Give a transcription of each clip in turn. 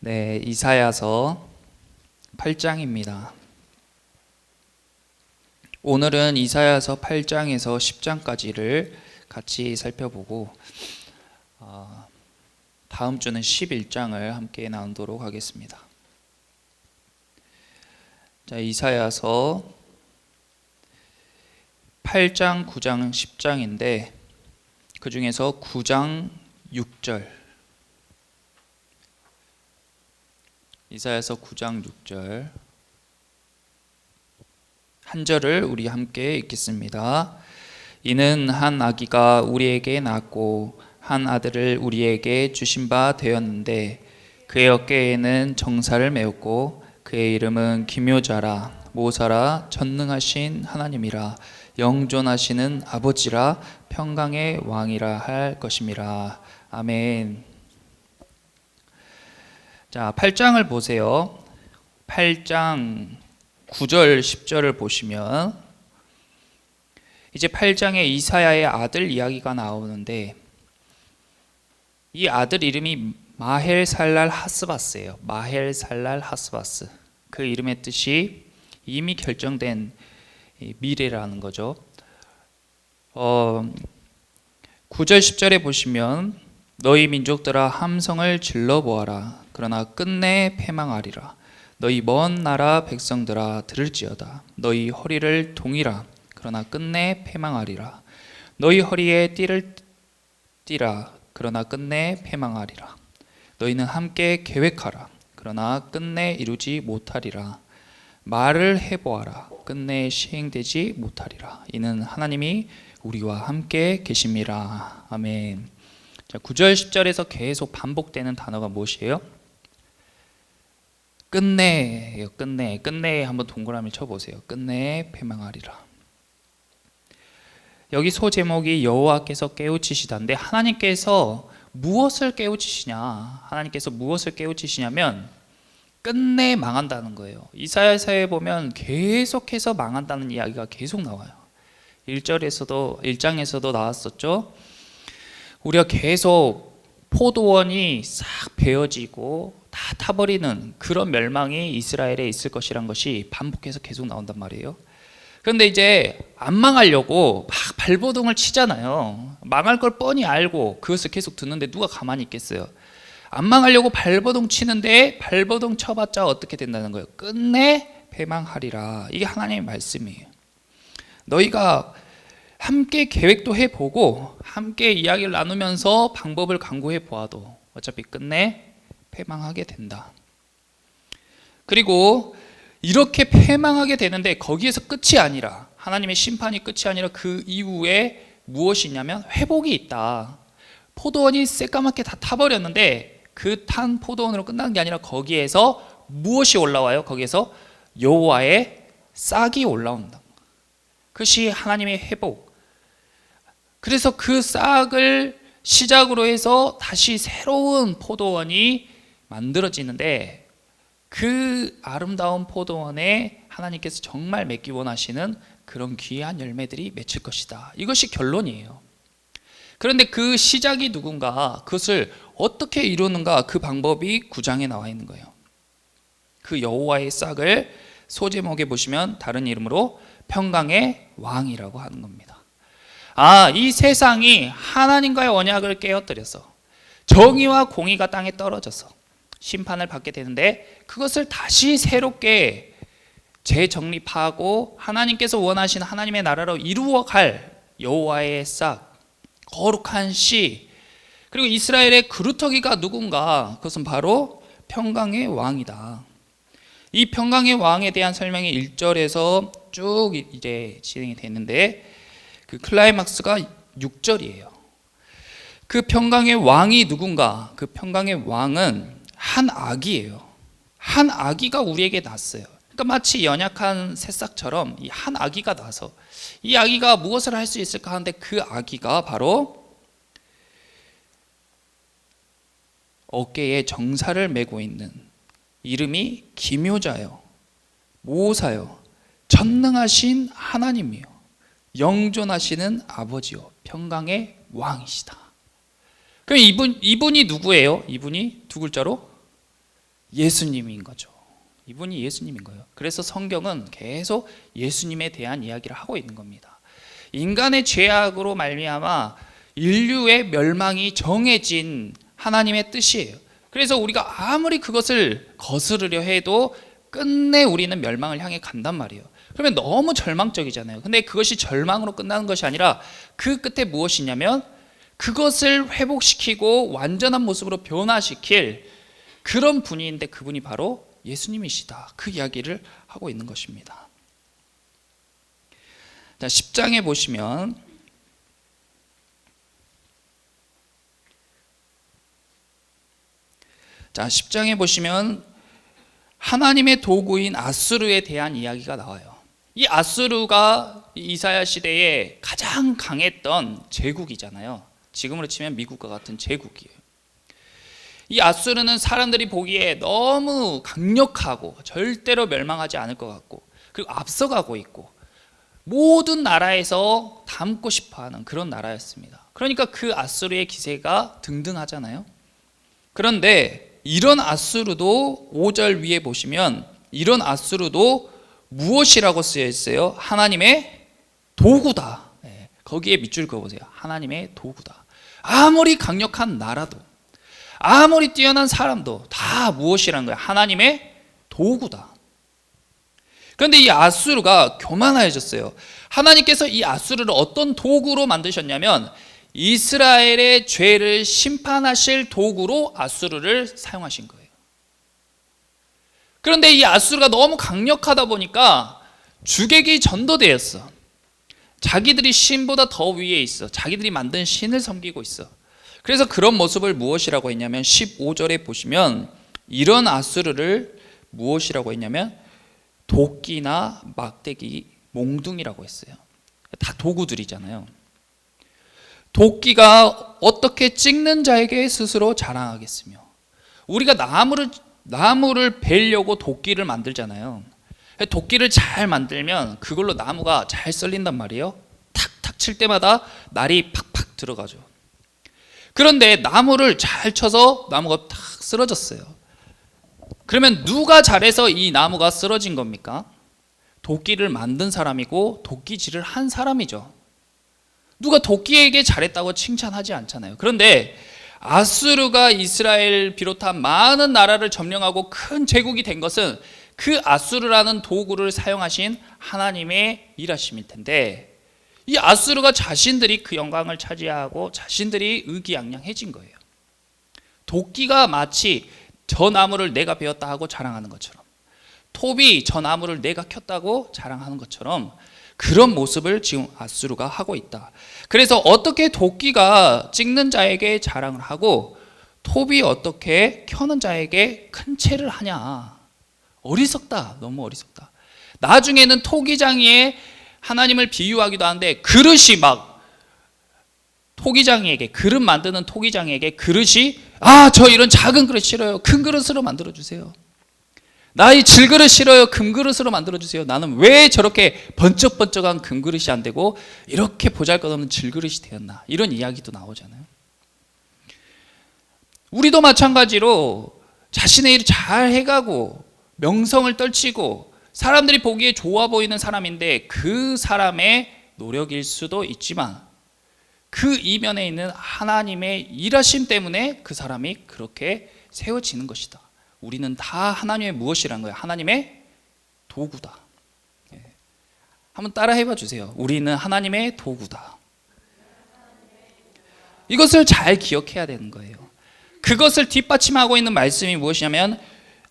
네, 이사야서 8장입니다. 오늘은 이사야서 8장에서 10장까지를 같이 살펴보고 다음 주는 11장을 함께 나누도록 하겠습니다. 자, 이사야서 8장, 9장, 10장인데 그 중에서 9장 6절, 이사야서 9장 6절 한 절을 우리 함께 읽겠습니다. 이는 한 아기가 우리에게 낳았고 한 아들을 우리에게 주신 바 되었는데 그의 어깨에는 정사를 메었고 그의 이름은 기묘자라 모사라 전능하신 하나님이라 영존하시는 아버지라 평강의 왕이라 할 것임이라. 아멘. 자, 8장을 보세요. 8장 9절 10절을 보시면 이제 8장에 이사야의 아들 이야기가 나오는데 이 아들 이름이 마헬살랄 하스바스예요. 마헬살랄 하스바스. 그 이름의 뜻이 이미 결정된 미래라는 거죠. 9절 10절에 보시면 너희 민족들아 함성을 질러보아라. 그러나 끝내 패망하리라. 너희 먼 나라 백성들아 들을지어다. 너희 허리를 동이라. 그러나 끝내 패망하리라. 너희 허리에 띠를 띠라. 그러나 끝내 패망하리라. 너희는 함께 계획하라. 그러나 끝내 이루지 못하리라. 말을 해보아라. 끝내 시행되지 못하리라. 이는 하나님이 우리와 함께 계심이라. 아멘. 자, 9절 10절에서 계속 반복되는 단어가 무엇이에요? 끝내예요. 끝내 한번 동그라미 쳐보세요. 끝내 패망하리라. 여기 소 제목이 여호와께서 깨우치시다인데 하나님께서 무엇을 깨우치시냐? 하나님께서 무엇을 깨우치시냐면 끝내 망한다는 거예요. 이사야서에 보면 계속해서 망한다는 이야기가 계속 나와요. 1장에서도 나왔었죠. 우리가 계속 포도원이 싹 베어지고 다 타버리는 그런 멸망이 이스라엘에 있을 것이란 것이 반복해서 계속 나온단 말이에요. 그런데 이제 안 망하려고 막 발버둥을 치잖아요. 망할 걸 뻔히 알고 그것을 계속 듣는데 누가 가만히 있겠어요? 안 망하려고 발버둥 치는데 발버둥 쳐봤자 어떻게 된다는 거예요? 끝내 패망하리라. 이게 하나님의 말씀이에요. 너희가 함께 계획도 해보고 함께 이야기를 나누면서 방법을 강구해 보아도 어차피 끝내 패망하게 된다. 그리고 이렇게 패망하게 되는데 거기에서 끝이 아니라 하나님의 심판이 끝이 아니라 그 이후에 무엇이 있냐면 회복이 있다. 포도원이 새까맣게 다 타버렸는데 그 탄 포도원으로 끝나는 게 아니라 거기에서 무엇이 올라와요? 거기에서 여호와의 싹이 올라온다. 그것이 하나님의 회복. 그래서 그 싹을 시작으로 해서 다시 새로운 포도원이 만들어지는데 그 아름다운 포도원에 하나님께서 정말 맺기 원하시는 그런 귀한 열매들이 맺힐 것이다. 이것이 결론이에요. 그런데 그 시작이 누군가, 그것을 어떻게 이루는가, 그 방법이 9장에 나와 있는 거예요. 그 여호와의 싹을 소제목에 보시면 다른 이름으로 평강의 왕이라고 하는 겁니다. 이 세상이 하나님과의 언약을 깨어뜨려서 정의와 공의가 땅에 떨어져서 심판을 받게 되는데 그것을 다시 새롭게 재정립하고 하나님께서 원하시는 하나님의 나라로 이루어갈 여호와의 싹, 거룩한 씨, 그리고 이스라엘의 그루터기가 누군가? 그것은 바로 평강의 왕이다. 이 평강의 왕에 대한 설명이 1절에서 쭉 이제 진행이 되는데 그 클라이막스가 6절이에요. 그 평강의 왕이 누군가? 그 평강의 왕은 한 아기예요. 한 아기가 우리에게 났어요. 그러니까 마치 연약한 새싹처럼 이 한 아기가 나서 이 아기가 무엇을 할 수 있을까 하는데 그 아기가 바로 어깨에 정사를 메고 있는 이름이 기묘자요, 모사요, 전능하신 하나님이요, 영존하시는 아버지요, 평강의 왕이시다. 그럼 이분이 누구예요? 이분이 두 글자로 예수님인 거죠. 이분이 예수님인 거예요. 그래서 성경은 계속 예수님에 대한 이야기를 하고 있는 겁니다. 인간의 죄악으로 말미암아 인류의 멸망이 정해진 하나님의 뜻이에요. 그래서 우리가 아무리 그것을 거스르려 해도 끝내 우리는 멸망을 향해 간단 말이에요. 그러면 너무 절망적이잖아요. 근데 그것이 절망으로 끝나는 것이 아니라 그 끝에 무엇이냐면 그것을 회복시키고 완전한 모습으로 변화시킬 그런 분인데 그분이 바로 예수님이시다. 그 이야기를 하고 있는 것입니다. 자, 10장에 보시면 하나님의 도구인 아수르에 대한 이야기가 나와요. 이 아수르가 이사야 시대에 가장 강했던 제국이잖아요. 지금으로 치면 미국과 같은 제국이에요. 이 아수르는 사람들이 보기에 너무 강력하고 절대로 멸망하지 않을 것 같고, 그리고 앞서가고 있고 모든 나라에서 담고 싶어하는 그런 나라였습니다. 그러니까 그 아수르의 기세가 등등하잖아요. 그런데 이런 아수르도 5절 위에 보시면 이런 아수르도 무엇이라고 쓰여 있어요? 하나님의 도구다. 거기에 밑줄 그어보세요. 하나님의 도구다. 아무리 강력한 나라도, 아무리 뛰어난 사람도 다 무엇이라는 거예요? 하나님의 도구다. 그런데 이 아수르가 교만해졌어요. 하나님께서 이 아수르를 어떤 도구로 만드셨냐면 이스라엘의 죄를 심판하실 도구로 아수르를 사용하신 거예요. 그런데 이 아수르가 너무 강력하다 보니까 주객이 전도되었어. 자기들이 신보다 더 위에 있어. 자기들이 만든 신을 섬기고 있어. 그래서 그런 모습을 무엇이라고 했냐면 15절에 보시면 이런 아수르를 무엇이라고 했냐면 도끼나 막대기, 몽둥이라고 했어요. 다 도구들이잖아요. 도끼가 어떻게 찍는 자에게 스스로 자랑하겠으며, 우리가 나무를 베려고 도끼를 만들잖아요. 도끼를 잘 만들면 그걸로 나무가 잘 썰린단 말이에요. 탁탁 칠 때마다 날이 팍팍 들어가죠. 그런데 나무를 잘 쳐서 나무가 탁 쓰러졌어요. 그러면 누가 잘해서 이 나무가 쓰러진 겁니까? 도끼를 만든 사람이고 도끼질을 한 사람이죠. 누가 도끼에게 잘했다고 칭찬하지 않잖아요. 그런데 아수르가 이스라엘 비롯한 많은 나라를 점령하고 큰 제국이 된 것은 그 아수르라는 도구를 사용하신 하나님의 일하심일 텐데, 이 아수르가 자신들이 그 영광을 차지하고 자신들이 의기양양해진 거예요. 도끼가 마치 저 나무를 내가 베었다 하고 자랑하는 것처럼, 톱이 저 나무를 내가 켰다고 자랑하는 것처럼 그런 모습을 지금 아수르가 하고 있다. 그래서 어떻게 도끼가 찍는 자에게 자랑을 하고 톱이 어떻게 켜는 자에게 큰 채를 하냐. 어리석다. 너무 어리석다. 나중에는 토기장이에 하나님을 비유하기도 하는데, 그릇이 막 토기장이에게, 그릇 만드는 토기장이에게 그릇이 저 이런 작은 그릇 싫어요. 큰 그릇으로 만들어주세요. 나 이 질그릇 싫어요. 금그릇으로 만들어주세요. 나는 왜 저렇게 번쩍번쩍한 금그릇이 안 되고 이렇게 보잘것없는 질그릇이 되었나. 이런 이야기도 나오잖아요. 우리도 마찬가지로 자신의 일을 잘 해가고 명성을 떨치고 사람들이 보기에 좋아 보이는 사람인데 그 사람의 노력일 수도 있지만 그 이면에 있는 하나님의 일하심 때문에 그 사람이 그렇게 세워지는 것이다. 우리는 다 하나님의 무엇이란 거예요? 하나님의 도구다. 한번 따라 해봐 주세요. 우리는 하나님의 도구다. 이것을 잘 기억해야 되는 거예요. 그것을 뒷받침하고 있는 말씀이 무엇이냐면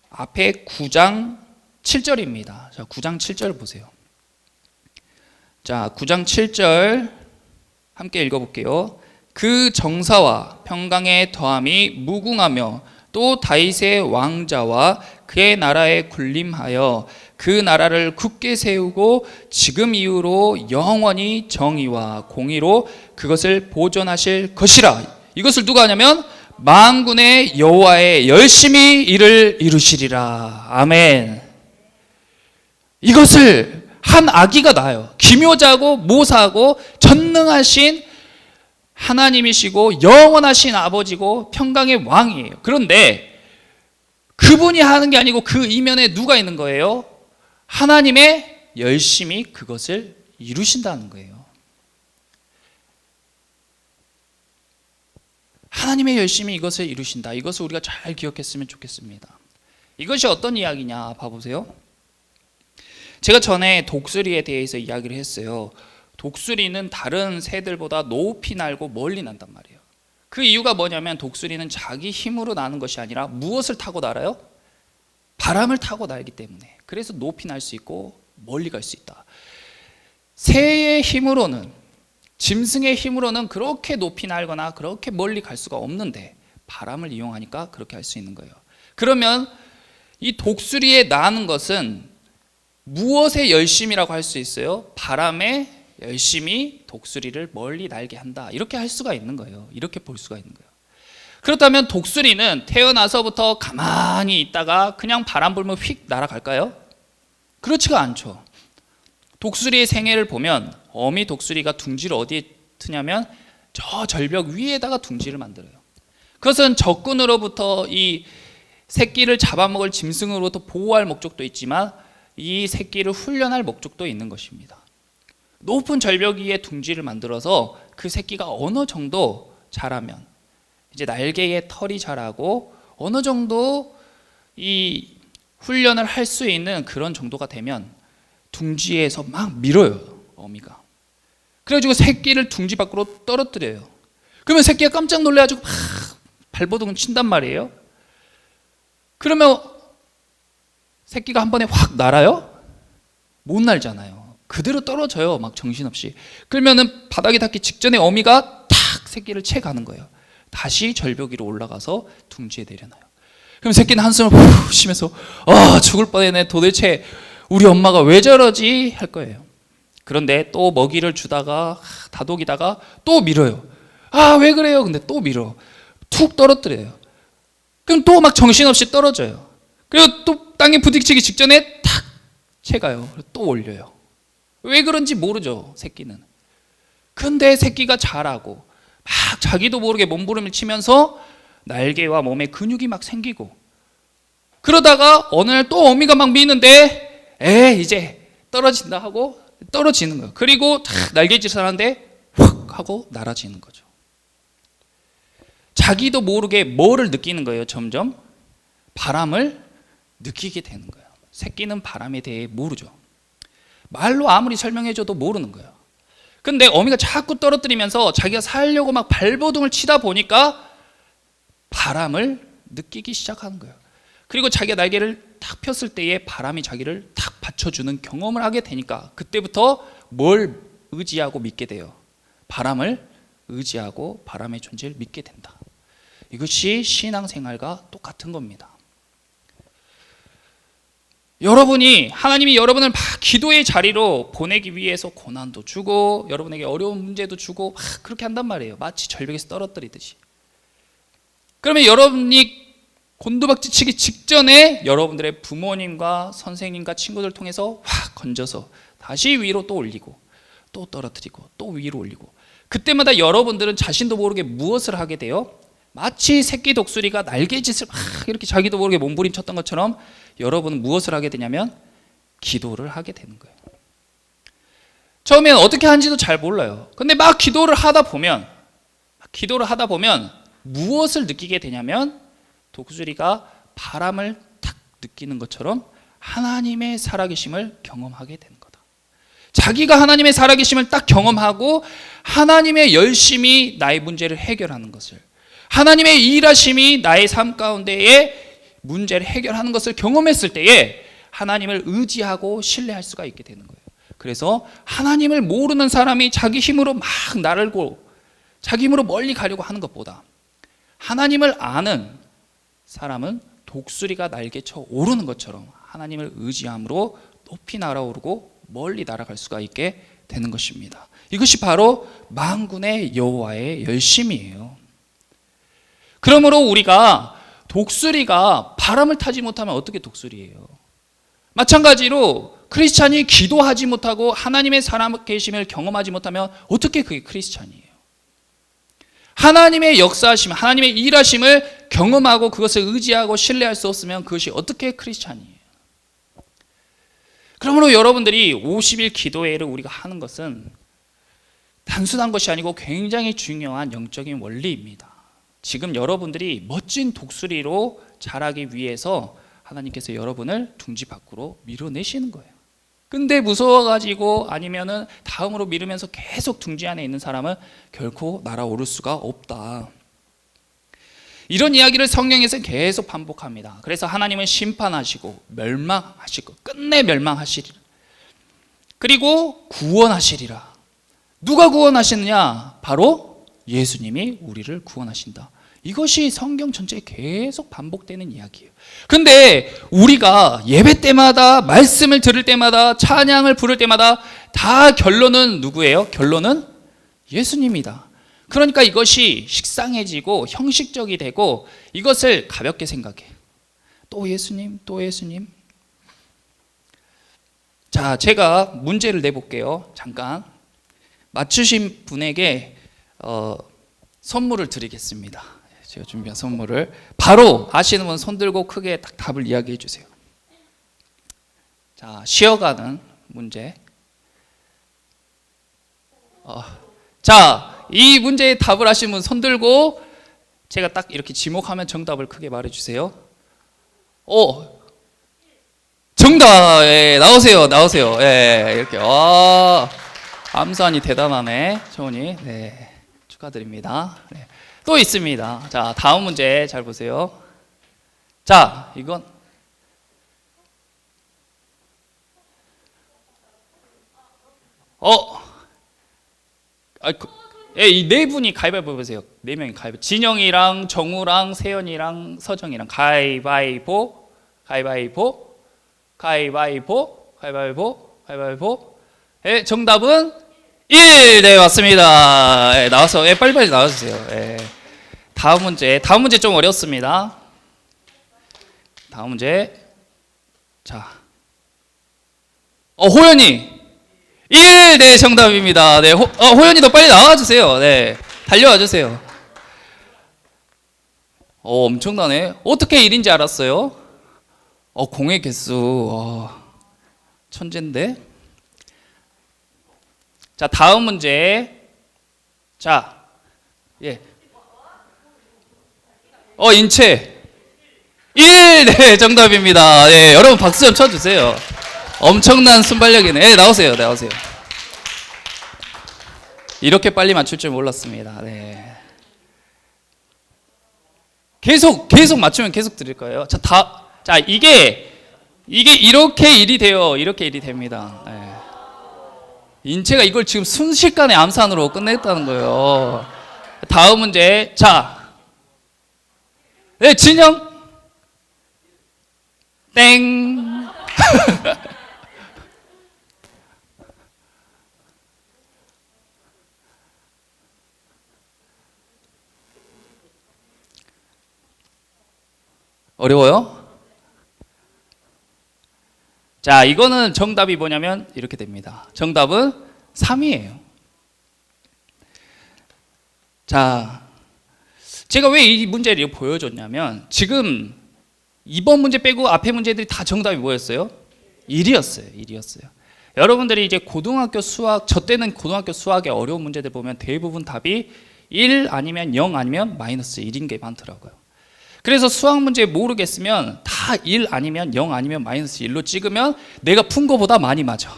앞에 9장 7절입니다. 자, 9장 7절 보세요. 자, 9장 7절 함께 읽어볼게요. 그 정사와 평강의 더함이 무궁하며 또 다윗의 왕자와 그의 나라에 군림하여 그 나라를 굳게 세우고 지금 이후로 영원히 정의와 공의로 그것을 보존하실 것이라. 이것을 누가 하냐면 만군의 여호와의 열심히 일을 이루시리라. 아멘. 이것을 한 아기가 나요. 기묘자고 모사하고 전능하신 하나님이시고 영원하신 아버지고 평강의 왕이에요. 그런데 그분이 하는 게 아니고 그 이면에 누가 있는 거예요? 하나님의 열심히 그것을 이루신다는 거예요. 하나님의 열심히 이것을 이루신다. 이것을 우리가 잘 기억했으면 좋겠습니다. 이것이 어떤 이야기냐 봐보세요. 제가 전에 독수리에 대해서 이야기를 했어요. 독수리는 다른 새들보다 높이 날고 멀리 난단 말이에요. 그 이유가 뭐냐면 독수리는 자기 힘으로 나는 것이 아니라 무엇을 타고 날아요? 바람을 타고 날기 때문에. 그래서 높이 날 수 있고 멀리 갈 수 있다. 새의 힘으로는, 짐승의 힘으로는 그렇게 높이 날거나 그렇게 멀리 갈 수가 없는데 바람을 이용하니까 그렇게 할 수 있는 거예요. 그러면 이 독수리에 나는 것은 무엇의 열심이라고 할 수 있어요? 바람에 열심히 독수리를 멀리 날게 한다. 이렇게 할 수가 있는 거예요. 이렇게 볼 수가 있는 거예요. 그렇다면 독수리는 태어나서부터 가만히 있다가 그냥 바람 불면 휙 날아갈까요? 그렇지가 않죠. 독수리의 생애를 보면 어미 독수리가 둥지를 어디에 트냐면 저 절벽 위에다가 둥지를 만들어요. 그것은 적군으로부터 이 새끼를 잡아먹을 짐승으로부터 보호할 목적도 있지만 이 새끼를 훈련할 목적도 있는 것입니다. 높은 절벽 위에 둥지를 만들어서 그 새끼가 어느 정도 자라면 이제 날개에 털이 자라고 어느 정도 이 훈련을 할 수 있는 그런 정도가 되면 둥지에서 막 밀어요, 어미가. 그래가지고 새끼를 둥지 밖으로 떨어뜨려요. 그러면 새끼가 깜짝 놀래가지고 막 발버둥을 친단 말이에요. 그러면 새끼가 한 번에 확 날아요? 못 날잖아요. 그대로 떨어져요, 막 정신없이. 그러면은 바닥에 닿기 직전에 어미가 탁 새끼를 채 가는 거예요. 다시 절벽 위로 올라가서 둥지에 내려놔요. 그럼 새끼는 한숨을 후 쉬면서 죽을 뻔했네. 도대체 우리 엄마가 왜 저러지? 할 거예요. 그런데 또 먹이를 주다가 다독이다가 또 밀어요. 왜 그래요? 근데 또 밀어. 툭 떨어뜨려요. 그럼 또 막 정신없이 떨어져요. 그리고 또 땅에 부딪히기 직전에 탁 채가요. 또 올려요. 왜 그런지 모르죠, 새끼는. 근데 새끼가 자라고 막 자기도 모르게 몸부림을 치면서 날개와 몸에 근육이 막 생기고 그러다가 어느 날 또 어미가 막 미는데 이제 떨어진다 하고 떨어지는 거예요. 그리고 탁 날개짓을 하는데 확 하고 날아지는 거죠. 자기도 모르게 뭐를 느끼는 거예요. 점점 바람을 느끼게 되는 거예요. 새끼는 바람에 대해 모르죠. 말로 아무리 설명해줘도 모르는 거예요. 근데 어미가 자꾸 떨어뜨리면서 자기가 살려고 막 발버둥을 치다 보니까 바람을 느끼기 시작하는 거예요. 그리고 자기가 날개를 탁 폈을 때에 바람이 자기를 탁 받쳐주는 경험을 하게 되니까 그때부터 뭘 의지하고 믿게 돼요? 바람을 의지하고 바람의 존재를 믿게 된다. 이것이 신앙생활과 똑같은 겁니다. 하나님이 여러분을 막 기도의 자리로 보내기 위해서 고난도 주고 여러분에게 어려운 문제도 주고 막 그렇게 한단 말이에요. 마치 절벽에서 떨어뜨리듯이. 그러면 여러분이 곤두박질 치기 직전에 여러분들의 부모님과 선생님과 친구들 통해서 확 건져서 다시 위로 또 올리고 또 떨어뜨리고 또 위로 올리고 그때마다 여러분들은 자신도 모르게 무엇을 하게 돼요? 마치 새끼 독수리가 날개짓을 막 이렇게 자기도 모르게 몸부림쳤던 것처럼 여러분은 무엇을 하게 되냐면 기도를 하게 되는 거예요. 처음엔 어떻게 하는지도 잘 몰라요. 근데 막 기도를 하다 보면 무엇을 느끼게 되냐면 독수리가 바람을 탁 느끼는 것처럼 하나님의 살아계심을 경험하게 되는 거다. 자기가 하나님의 살아계심을 딱 경험하고 하나님의 열심히 나의 문제를 해결하는 것을, 하나님의 일하심이 나의 삶 가운데에 문제를 해결하는 것을 경험했을 때에 하나님을 의지하고 신뢰할 수가 있게 되는 거예요. 그래서 하나님을 모르는 사람이 자기 힘으로 막 날고 자기 힘으로 멀리 가려고 하는 것보다 하나님을 아는 사람은 독수리가 날개쳐 오르는 것처럼 하나님을 의지함으로 높이 날아오르고 멀리 날아갈 수가 있게 되는 것입니다. 이것이 바로 만군의 여호와의 열심이에요. 그러므로 우리가 독수리가 바람을 타지 못하면 어떻게 독수리예요? 마찬가지로 크리스찬이 기도하지 못하고 하나님의 살아계심을 경험하지 못하면 어떻게 그게 크리스찬이에요? 하나님의 역사하심, 하나님의 일하심을 경험하고 그것을 의지하고 신뢰할 수 없으면 그것이 어떻게 크리스찬이에요? 그러므로 여러분들이 50일 기도회를 우리가 하는 것은 단순한 것이 아니고 굉장히 중요한 영적인 원리입니다. 지금 여러분들이 멋진 독수리로 자라기 위해서 하나님께서 여러분을 둥지 밖으로 밀어내시는 거예요. 근데 무서워가지고 아니면은 다음으로 미루면서 계속 둥지 안에 있는 사람은 결코 날아오를 수가 없다. 이런 이야기를 성경에서 계속 반복합니다. 그래서 하나님은 심판하시고 멸망하시고 끝내 멸망하시리라. 그리고 구원하시리라. 누가 구원하시느냐? 바로 예수님이 우리를 구원하신다. 이것이 성경 전체에 계속 반복되는 이야기예요. 근데 우리가 예배 때마다 말씀을 들을 때마다 찬양을 부를 때마다 다 결론은 누구예요? 결론은 예수님이다. 그러니까 이것이 식상해지고 형식적이 되고 이것을 가볍게 생각해. 또 예수님, 또 예수님. 자, 제가 문제를 내볼게요. 잠깐. 맞추신 분에게 선물을 드리겠습니다. 제가 준비한 선물을 바로 아시는 분 손 들고 크게 딱 답을 이야기해 주세요. 자, 쉬어가는 문제. 자, 이 문제에 답을 하신 분 손 들고 제가 딱 이렇게 지목하면 정답을 크게 말해 주세요. 정답. 예, 나오세요. 예, 이렇게. 암산이 대단하네, 정훈이. 네, 축하드립니다. 네. 또 있습니다. 자, 다음 문제 잘 보세요. 자, 이건 이 네 분이 가위바위보 보세요. 네 명이 가위바위보. 진영이랑 정우랑 세연이랑 서정이랑 가위바위보. 예, 정답은 1. 네, 맞습니다. 예, 나와서 빨리빨리 나와주세요. 예. 다음 문제 좀 어렵습니다. 다음 문제. 자, 호연이 1. 네, 정답입니다. 네, 호연이도 빨리 나와주세요. 네, 달려와주세요. 엄청나네. 어떻게 1인지 알았어요? 공의 개수. 천재인데. 자, 다음 문제. 자, 예. 인체 1. 네, 정답입니다. 네, 여러분 박수 좀 쳐주세요. 엄청난 순발력이네. 네, 나오세요. 이렇게 빨리 맞출 줄 몰랐습니다. 네. 계속 맞추면 계속 드릴 거예요. 자, 이게 이렇게 일이 돼요. 이렇게 일이 됩니다. 네. 인체가 이걸 지금 순식간에 암산으로 끝냈다는 거예요. 다음 문제. 자, 네, 진영 땡. 어려워요? 자, 이거는 정답이 뭐냐면 이렇게 됩니다. 정답은 3이에요. 자, 제가 왜 이 문제를 보여줬냐면 지금 이번 문제 빼고 앞에 문제들이 다 정답이 뭐였어요? 1이었어요. 여러분들이 이제 고등학교 수학, 저 때는 고등학교 수학의 어려운 문제들 보면 대부분 답이 1 아니면 0 아니면 마이너스 1인 게 많더라고요. 그래서 수학 문제 모르겠으면 다 1 아니면 0 아니면 마이너스 1로 찍으면 내가 푼 거보다 많이 맞아.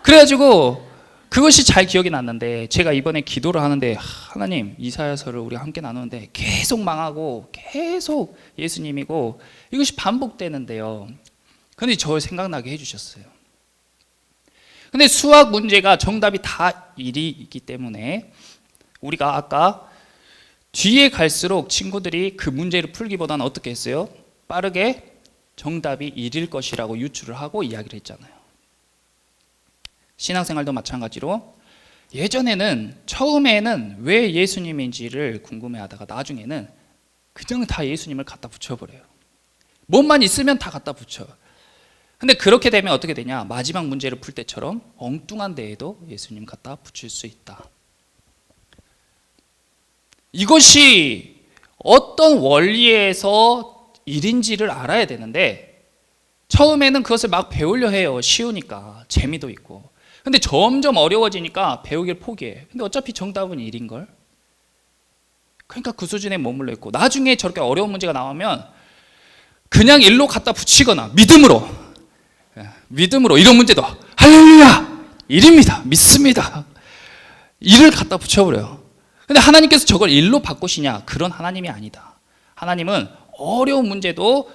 그래가지고 그것이 잘 기억이 났는데 제가 이번에 기도를 하는데 하나님, 이사야서를 우리 함께 나누는데 계속 망하고 계속 예수님이고 이것이 반복되는데요. 근데 저 생각나게 해주셨어요. 근데 수학 문제가 정답이 다 1이 있기 때문에 우리가 아까 뒤에 갈수록 친구들이 그 문제를 풀기보다는 어떻게 했어요? 빠르게 정답이 1일 것이라고 유추를 하고 이야기를 했잖아요. 신앙생활도 마찬가지로 예전에는 처음에는 왜 예수님인지를 궁금해하다가 나중에는 그냥 다 예수님을 갖다 붙여버려요. 뭐만 있으면 다 갖다 붙여. 근데 그렇게 되면 어떻게 되냐? 마지막 문제를 풀 때처럼 엉뚱한 데에도 예수님 갖다 붙일 수 있다. 이것이 어떤 원리에서 일인지를 알아야 되는데 처음에는 그것을 막 배우려 해요. 쉬우니까 재미도 있고. 근데 점점 어려워지니까 배우기를 포기해. 근데 어차피 정답은 일인걸. 그러니까 그 수준에 머물러 있고 나중에 저렇게 어려운 문제가 나오면 그냥 일로 갖다 붙이거나 믿음으로 이런 문제도 할렐루야 일입니다 믿습니다 일을 갖다 붙여버려요. 근데 하나님께서 저걸 일로 바꾸시냐? 그런 하나님이 아니다. 하나님은 어려운 문제도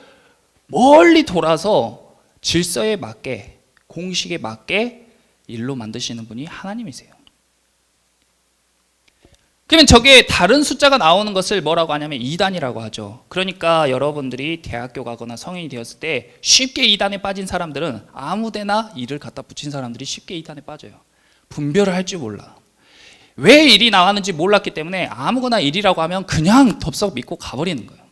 멀리 돌아서 질서에 맞게 공식에 맞게 일로 만드시는 분이 하나님이세요. 그러면 저게 다른 숫자가 나오는 것을 뭐라고 하냐면 2단이라고 하죠. 그러니까 여러분들이 대학교 가거나 성인이 되었을 때 쉽게 2단에 빠진 사람들은 아무데나 2를 갖다 붙인 사람들이 쉽게 2단에 빠져요. 분별을 할 줄 몰라. 왜 1이 나왔는지 몰랐기 때문에 아무거나 1이라고 하면 그냥 덥석 믿고 가버리는 거예요.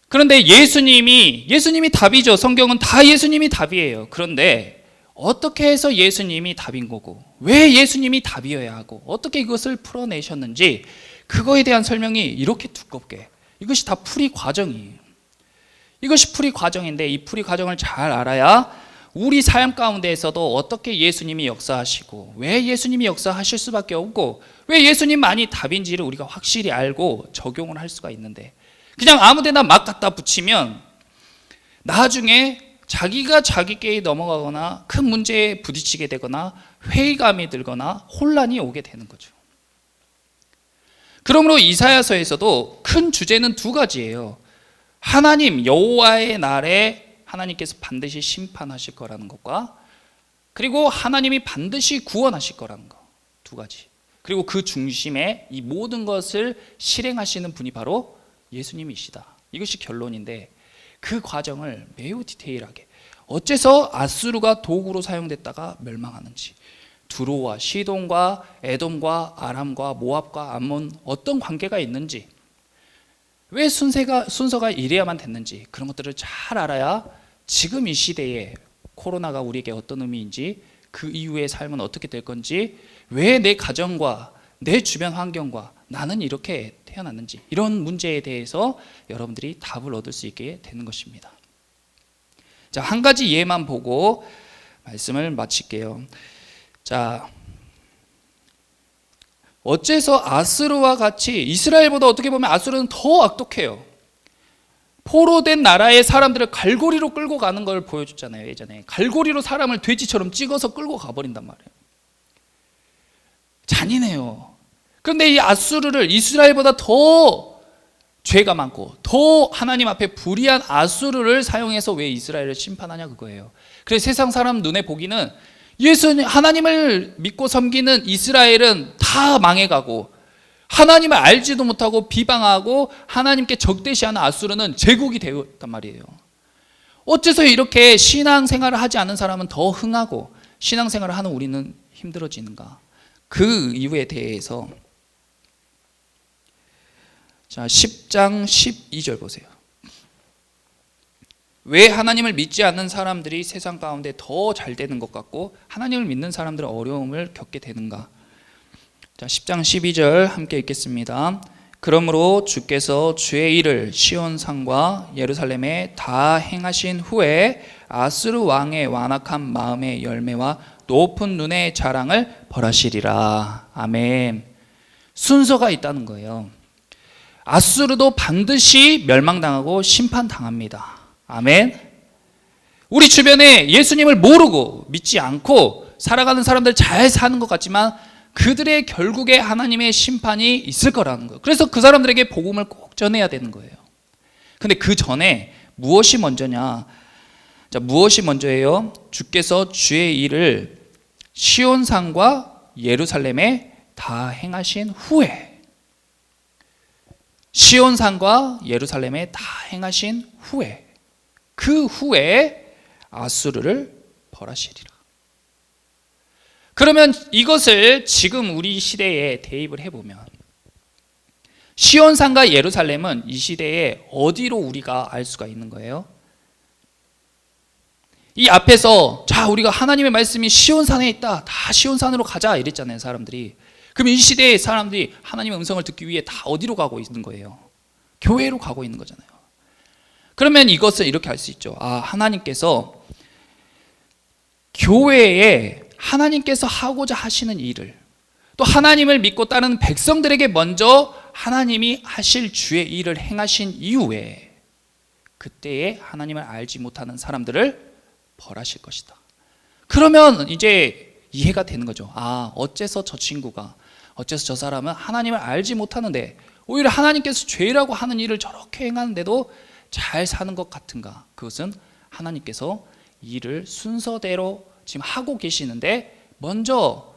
그런데 예수님이 답이죠. 성경은 다 예수님이 답이에요. 그런데 어떻게 해서 예수님이 답인 거고 왜 예수님이 답이어야 하고 어떻게 이것을 풀어내셨는지 그거에 대한 설명이 이렇게 두껍게 이것이 다 풀이 과정이에요. 이것이 풀이 과정인데 이 풀이 과정을 잘 알아야 우리 삶 가운데에서도 어떻게 예수님이 역사하시고 왜 예수님이 역사하실 수밖에 없고 왜 예수님만이 답인지를 우리가 확실히 알고 적용을 할 수가 있는데 그냥 아무데나 막 갖다 붙이면 나중에 자기가 자기께 넘어가거나 큰 문제에 부딪히게 되거나 회의감이 들거나 혼란이 오게 되는 거죠. 그러므로 이사야서에서도 큰 주제는 두 가지예요. 하나님 여호와의 날에 하나님께서 반드시 심판하실 거라는 것과 그리고 하나님이 반드시 구원하실 거라는 것 두 가지. 그리고 그 중심에 이 모든 것을 실행하시는 분이 바로 예수님이시다. 이것이 결론인데 그 과정을 매우 디테일하게 어째서 아수르가 도구로 사용됐다가 멸망하는지 두로와 시돈과 에돔과 아람과 모압과 암몬 어떤 관계가 있는지 왜 순서가 이래야만 됐는지 그런 것들을 잘 알아야 지금 이 시대에 코로나가 우리에게 어떤 의미인지 그 이후의 삶은 어떻게 될 건지 왜 내 가정과 내 주변 환경과 나는 이렇게 태어났는지 이런 문제에 대해서 여러분들이 답을 얻을 수 있게 되는 것입니다. 자, 한 가지 예만 보고 말씀을 마칠게요. 자, 어째서 아수르와 같이 이스라엘보다 어떻게 보면 아수르는 더 악독해요. 포로된 나라의 사람들을 갈고리로 끌고 가는 걸 보여줬잖아요. 예전에 갈고리로 사람을 돼지처럼 찍어서 끌고 가버린단 말이에요. 잔인해요. 그런데 이 아수르를 이스라엘보다 더 죄가 많고 더 하나님 앞에 불의한 아수르를 사용해서 왜 이스라엘을 심판하냐 그거예요. 그래서 세상 사람 눈에 보기는 하나님을 믿고 섬기는 이스라엘은 다 망해가고 하나님을 알지도 못하고 비방하고 하나님께 적대시하는 아수르는 제국이 되었단 말이에요. 어째서 이렇게 신앙생활을 하지 않은 사람은 더 흥하고 신앙생활을 하는 우리는 힘들어지는가? 그 이유에 대해서 자 10장 12절 보세요. 왜 하나님을 믿지 않는 사람들이 세상 가운데 더 잘 되는 것 같고 하나님을 믿는 사람들은 어려움을 겪게 되는가? 자 10장 12절 함께 읽겠습니다. 그러므로 주께서 주의 일을 시온산과 예루살렘에 다 행하신 후에 아수르 왕의 완악한 마음의 열매와 높은 눈의 자랑을 벌하시리라. 아멘. 순서가 있다는 거예요. 아수르도 반드시 멸망당하고 심판당합니다. 아멘. 우리 주변에 예수님을 모르고 믿지 않고 살아가는 사람들 잘 사는 것 같지만 그들의 결국에 하나님의 심판이 있을 거라는 거예요. 그래서 그 사람들에게 복음을 꼭 전해야 되는 거예요. 근데 그 전에 무엇이 먼저냐? 자, 무엇이 먼저예요? 주께서 주의 일을 시온산과 예루살렘에 다 행하신 후에, 시온산과 예루살렘에 다 행하신 후에, 그 후에 아수르를 벌하시리라. 그러면 이것을 지금 우리 시대에 대입을 해보면 시온산과 예루살렘은 이 시대에 어디로 우리가 알 수가 있는 거예요? 이 앞에서 자 우리가 하나님의 말씀이 시온산에 있다, 다 시온산으로 가자 이랬잖아요 사람들이. 그럼 이 시대의 사람들이 하나님의 음성을 듣기 위해 다 어디로 가고 있는 거예요? 교회로 가고 있는 거잖아요. 그러면 이것을 이렇게 할 수 있죠. 하나님께서 교회에 하나님께서 하고자 하시는 일을, 또 하나님을 믿고 따르는 백성들에게 먼저 하나님이 하실 주의 일을 행하신 이후에 그때에 하나님을 알지 못하는 사람들을 벌하실 것이다. 그러면 이제 이해가 되는 거죠. 어째서 저 친구가, 어째서 저 사람은 하나님을 알지 못하는데 오히려 하나님께서 죄라고 하는 일을 저렇게 행하는데도 잘 사는 것 같은가? 그것은 하나님께서 일을 순서대로 지금 하고 계시는데 먼저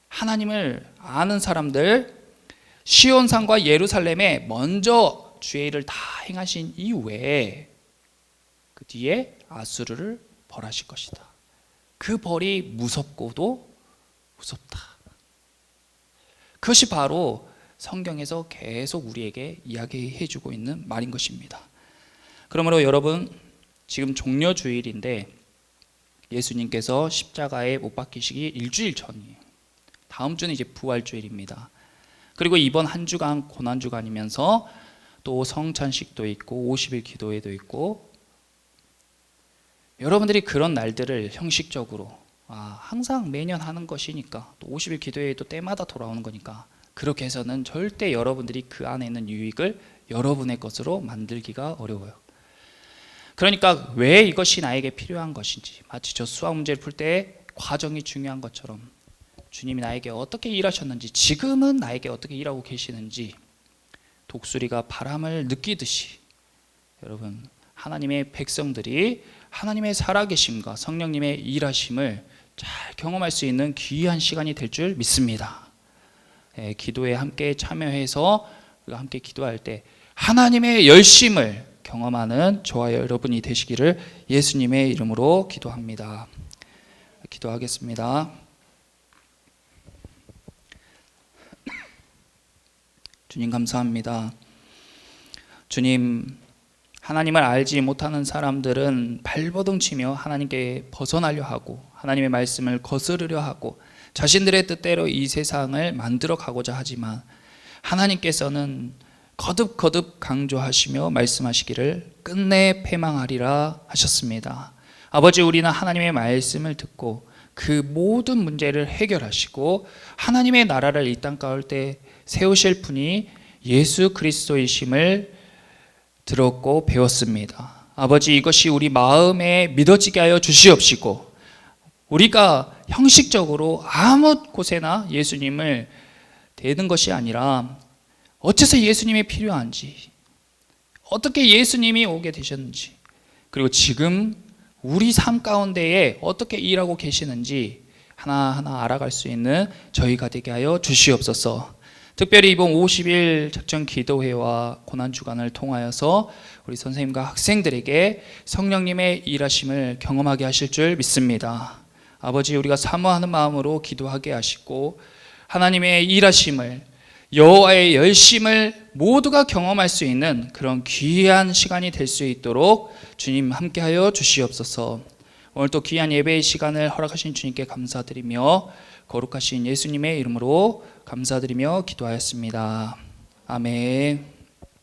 하나님을 아는 사람들 시온산과 예루살렘에 먼저 주의 일을 다 행하신 이후에 그 뒤에 아수르를 벌하실 것이다. 그 벌이 무섭고도 무섭다. 그것이 바로 성경에서 계속 우리에게 이야기해 주고 있는 말인 것입니다. 그러므로 여러분, 지금 종려주일인데 예수님께서 십자가에 못 박히시기 일주일 전이에요. 다음 주는 이제 부활주일입니다. 그리고 이번 한 주간 고난주간이면서 또 성찬식도 있고 50일 기도회도 있고, 여러분들이 그런 날들을 형식적으로 항상 매년 하는 것이니까, 또 50일 기도회도 때마다 돌아오는 거니까 그렇게 해서는 절대 여러분들이 그 안에 있는 유익을 여러분의 것으로 만들기가 어려워요. 그러니까 왜 이것이 나에게 필요한 것인지, 마치 저 수학 문제를 풀 때 과정이 중요한 것처럼 주님이 나에게 어떻게 일하셨는지, 지금은 나에게 어떻게 일하고 계시는지 독수리가 바람을 느끼듯이 여러분, 하나님의 백성들이 하나님의 살아계심과 성령님의 일하심을 잘 경험할 수 있는 귀한 시간이 될 줄 믿습니다. 기도에 함께 참여해서 우리가 함께 기도할 때 하나님의 열심을 경험하는 저와 여러분이 되시기를 예수님의 이름으로 기도합니다. 기도하겠습니다. 주님 감사합니다. 주님, 하나님을 알지 못하는 사람들은 발버둥치며 하나님께 벗어나려 하고 하나님의 말씀을 거스르려 하고 자신들의 뜻대로 이 세상을 만들어 가고자 하지만, 하나님께서는 거듭거듭 강조하시며 말씀하시기를 끝내 패망하리라 하셨습니다. 아버지, 우리는 하나님의 말씀을 듣고 그 모든 문제를 해결하시고 하나님의 나라를 이 땅 가운데 세우실 분이 예수 그리스도이심을 들었고 배웠습니다. 아버지, 이것이 우리 마음에 믿어지게 하여 주시옵시고, 우리가 형식적으로 아무 곳에나 예수님을 대는 것이 아니라 어째서 예수님이 필요한지, 어떻게 예수님이 오게 되셨는지, 그리고 지금 우리 삶 가운데에 어떻게 일하고 계시는지 하나하나 알아갈 수 있는 저희가 되게 하여 주시옵소서. 특별히 이번 50일 작정 기도회와 고난주간을 통하여서 우리 선생님과 학생들에게 성령님의 일하심을 경험하게 하실 줄 믿습니다. 아버지, 우리가 사모하는 마음으로 기도하게 하시고 하나님의 일하심을, 여호와의 열심을 모두가 경험할 수 있는 그런 귀한 시간이 될 수 있도록 주님 함께하여 주시옵소서. 오늘 또 귀한 예배의 시간을 허락하신 주님께 감사드리며 거룩하신 예수님의 이름으로 감사드리며 기도하였습니다. 아멘.